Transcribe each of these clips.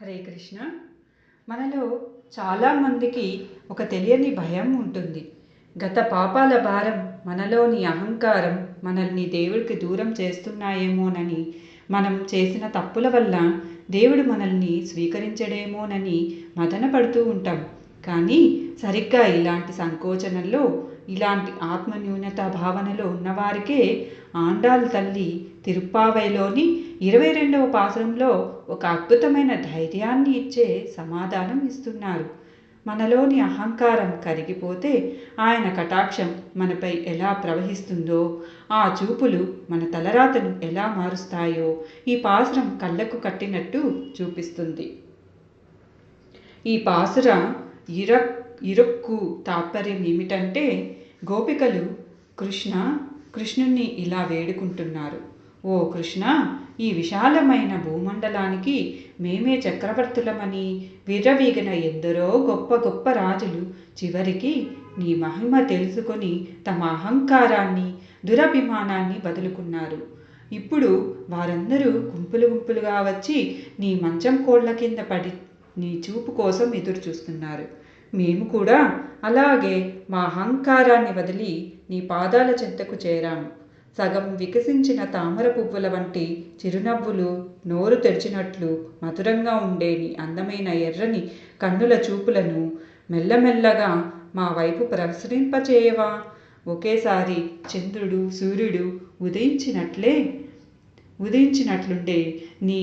హరే కృష్ణ. మనలో చాలామందికి ఒక తెలియని భయం ఉంటుంది. గత పాపాల భారం, మనలోని అహంకారం మనల్ని దేవుడికి దూరం చేస్తున్నాయేమోనని, మనం చేసిన తప్పుల వల్ల దేవుడు మనల్ని స్వీకరించడేమోనని మదన పడుతూ ఉంటాం. కానీ సరిగ్గా ఇలాంటి సంకోచనల్లో, ఇలాంటి ఆత్మన్యూనత భావనలో ఉన్నవారికే ఆండాళ్ తల్లి తిరుప్పావైలోని 22వ పాసురంలో ఒక అద్భుతమైన ధైర్యాన్ని ఇచ్చే సమాధానం ఇస్తున్నారు. మనలోని అహంకారం కరిగిపోతే ఆయన కటాక్షం మనపై ఎలా ప్రవహిస్తుందో, ఆ చూపులు మన తలరాతను ఎలా మారుస్తాయో ఈ పాసురం కళ్ళకు కట్టినట్టు చూపిస్తుంది. ఈ పాసుర ఇరుక్కు తాత్పర్యం ఏమిటంటే, గోపికలు కృష్ణుణ్ణి ఇలా వేడుకుంటున్నారు. ఓ కృష్ణ, ఈ విశాలమైన భూమండలానికి మేమే చక్రవర్తులమని విర్రవీగిన ఎందరో గొప్ప గొప్ప రాజులు చివరికి నీ మహిమ తెలుసుకొని తమ అహంకారాన్ని, దురభిమానాన్ని వదులుకున్నారు. ఇప్పుడు వారందరూ గుంపులు గుంపులుగా వచ్చి నీ మంచం కోళ్ల కింద పడి నీ చూపు కోసం ఎదురు చూస్తున్నారు. మేము కూడా అలాగే మా అహంకారాన్ని వదిలి నీ పాదాల చెంతకు చేరాము. సగం వికసించిన తామర పువ్వుల వంటి చిరునవ్వులు నోరు తెరిచినట్లు మధురంగా ఉండే నీ అందమైన ఎర్రని కన్నుల చూపులను మెల్లమెల్లగా మా వైపు ప్రసరింపచేయవా? ఒకేసారి చంద్రుడు సూర్యుడు ఉదయించినట్లుండే నీ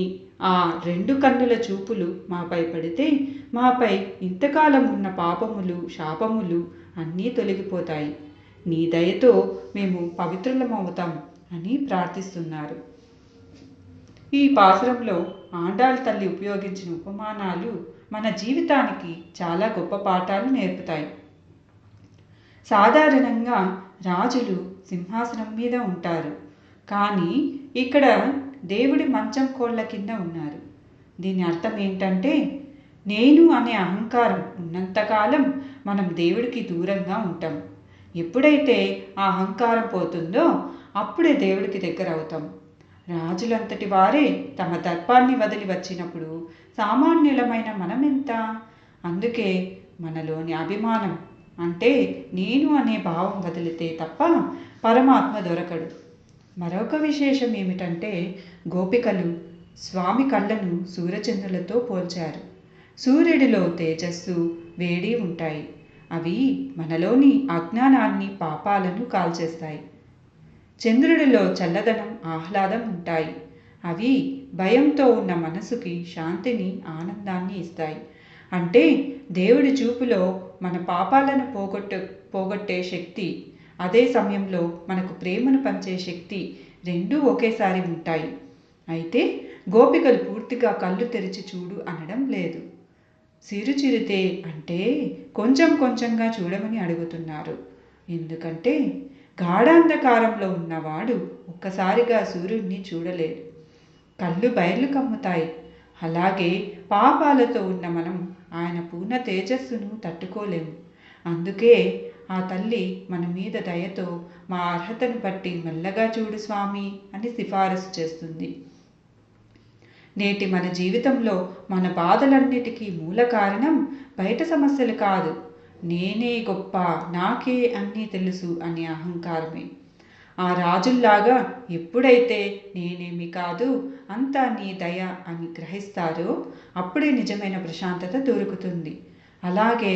ఆ రెండు కన్నుల చూపులు మాపై పడితే, మాపై ఇంతకాలం ఉన్న పాపములు, శాపములు అన్నీ తొలగిపోతాయి. నీ దయతో మేము పవిత్రులమవుతాం అని ప్రార్థిస్తున్నారు. ఈ పాసురంలో ఆండాళ్ తల్లి ఉపయోగించిన ఉపమానాలు మన జీవితానికి చాలా గొప్ప పాఠాలు నేర్పుతాయి. సాధారణంగా రాజులు సింహాసనం మీద ఉంటారు, కానీ ఇక్కడ దేవుడి మంచం కోళ్ల కింద ఉన్నారు. దీని అర్థం ఏంటంటే, నేను అనే అహంకారం ఉన్నంతకాలం మనం దేవుడికి దూరంగా ఉంటాం. ఎప్పుడైతే ఆ అహంకారం పోతుందో అప్పుడే దేవుడికి దగ్గర అవుతాం. రాజులంతటి వారే తమ దర్పాన్ని వదిలి వచ్చినప్పుడు సామాన్యులమైన మనమెంత? అందుకే మనలోని అభిమానం అంటే నేను అనే భావం వదిలితే తప్ప పరమాత్మ దొరకడు. మరొక విశేషం ఏమిటంటే, గోపికలు స్వామి కళ్ళను సూర్యచంద్రులతో పోల్చారు. సూర్యుడిలో తేజస్సు, వేడి ఉంటాయి. అవి మనలోని అజ్ఞానాన్ని, పాపాలను కాల్చేస్తాయి. చంద్రుడిలో చల్లదనం, ఆహ్లాదం ఉంటాయి. అవి భయంతో ఉన్న మనసుకి శాంతిని, ఆనందాన్ని ఇస్తాయి. అంటే దేవుడి చూపులో మన పాపాలను పోగొట్టే శక్తి, అదే సమయంలో మనకు ప్రేమను పంచే శక్తి రెండూ ఒకేసారి ఉంటాయి. అయితే గోపికలు పూర్తిగా కళ్ళు తెరిచి చూడు అనడం లేదు. చిరుచిరితే అంటే కొంచెం కొంచెంగా చూడమని అడుగుతున్నారు. ఎందుకంటే గాఢాంధకారంలో ఉన్నవాడు ఒక్కసారిగా సూర్యుడిని చూడలేడు. కళ్ళు బయర్లు కమ్ముతాయి. అలాగే పాపాలతో ఉన్న మనం ఆయన పూర్ణ తేజస్సును తట్టుకోలేము. అందుకే ఆ తల్లి మన మీద దయతో మా అర్హతను బట్టి మెల్లగా చూడు స్వామి అని సిఫారసు చేస్తుంది. నేటి మన జీవితంలో మన బాధలన్నిటికీ మూల కారణం బయట సమస్యలు కాదు, నేనే గొప్ప, నాకే అన్నీ తెలుసు అనే అహంకారమే. ఆ రాజుల్లాగా ఎప్పుడైతే నేనేమి కాదు, అంతా నీ దయ అని గ్రహిస్తారో అప్పుడే నిజమైన ప్రశాంతత దొరుకుతుంది. అలాగే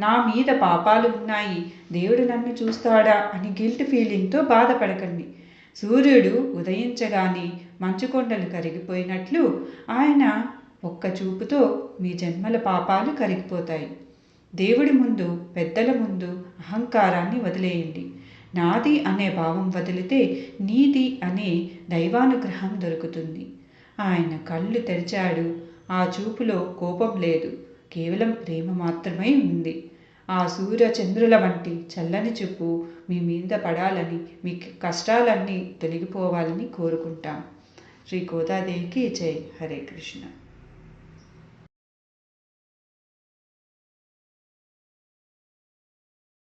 నా మీద పాపాలు ఉన్నాయి, దేవుడు నన్ను చూస్తాడా అని గిల్ట్ ఫీలింగ్తో బాధపడకండి. సూర్యుడు ఉదయించగానే మంచుకొండలు కరిగిపోయినట్లు ఆయన ఒక్క చూపుతో మీ జన్మల పాపాలు కరిగిపోతాయి. దేవుడి ముందు, పెద్దల ముందు అహంకారాన్ని వదిలేయండి. నాది అనే భావం వదిలితే నీది అనే దైవానుగ్రహం దొరుకుతుంది. ఆయన కళ్ళు తెరిచాడు. ఆ చూపులో కోపం లేదు, కేవలం ప్రేమ మాత్రమే ఉంది. ఆ సూర్య చంద్రుల వంటి చల్లని చూపు మీ మీద పడాలని, మీ కష్టాలన్నీ తొలగిపోవాలని కోరుకుంటాం. శ్రీ గోదాదేవికి జై. హరే కృష్ణ.